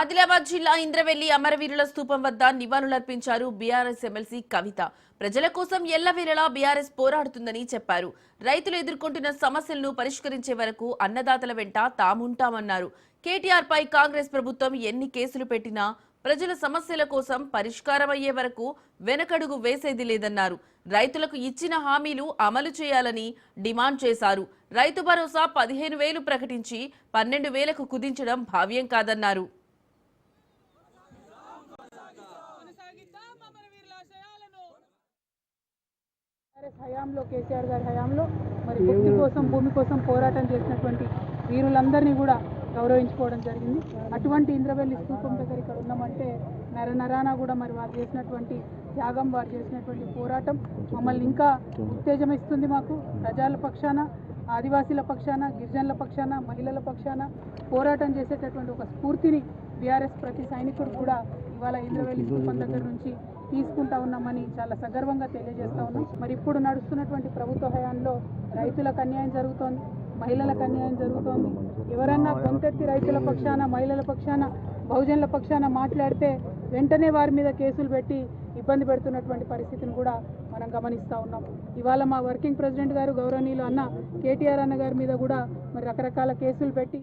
ఆదిలాబాద్ జిల్లా ఇంద్రవెల్లి అమరవీరుల స్తూపం వద్ద నివాళులర్పించారు బీఆర్ఎస్ ఎమ్మెల్సీ కవిత. ప్రజల కోసం ఎల్లవేళలా బీఆర్ఎస్ పోరాడుతుందని చెప్పారు. రైతులు ఎదుర్కొంటున్న సమస్యలను పరిష్కరించే వరకు అన్నదాతల వెంట తాముంటామన్నారు. కేటీఆర్ పై కాంగ్రెస్ ప్రభుత్వం ఎన్ని కేసులు పెట్టినా ప్రజల సమస్యల కోసం పరిష్కారం అయ్యే వరకు వెనకడుగు వేసేది లేదన్నారు. రైతులకు ఇచ్చిన హామీలు అమలు చేయాలని డిమాండ్ చేశారు. రైతు భరోసా 15,000 ప్రకటించి 12,000కు కుదించడం భావ్యం కాదన్నారు. హయాంలో కేసీఆర్ గారి హయాంలో మరి భూమి కోసం పోరాటం చేసినటువంటి వీరులందరినీ కూడా గౌరవించుకోవడం జరిగింది. అటువంటి ఇంద్రవెల్లి స్తూపం దగ్గర ఇక్కడ ఉన్నామంటే నరాన కూడా మరి వారు చేసినటువంటి త్యాగం, వారు చేసినటువంటి పోరాటం మమ్మల్ని ఇంకా ఉత్తేజం ఇస్తుంది. మాకు ప్రజల పక్షాన, ఆదివాసీల పక్షాన, గిరిజనుల పక్షాన, మహిళల పక్షాన పోరాటం చేసేటటువంటి ఒక స్ఫూర్తిని బీఆర్ఎస్ ప్రతి సైనికుడు కూడా ఇవాళ ఇంద్రవెల్లి స్తూపం దగ్గర నుంచి తీసుకుంటా ఉన్నామని చాలా సగర్వంగా తెలియజేస్తా ఉన్నాం. మరి ఇప్పుడు నడుస్తున్నటువంటి ప్రభుత్వ హయాంలో రైతులకు అన్యాయం జరుగుతోంది, మహిళలకు అన్యాయం జరుగుతోంది. ఎవరన్నా కొంతెత్తి రైతుల పక్షాన, మహిళల పక్షాన, బహుజనుల పక్షాన మాట్లాడితే వెంటనే వారి మీద కేసులు పెట్టి ఇబ్బంది పెడుతున్నటువంటి పరిస్థితిని కూడా మనం గమనిస్తూ ఉన్నాం. ఇవాళ మా వర్కింగ్ ప్రెసిడెంట్ గారు గౌరవనీయులు అన్న కేటీఆర్ అన్న గారి మీద కూడా మరి రకరకాల కేసులు పెట్టి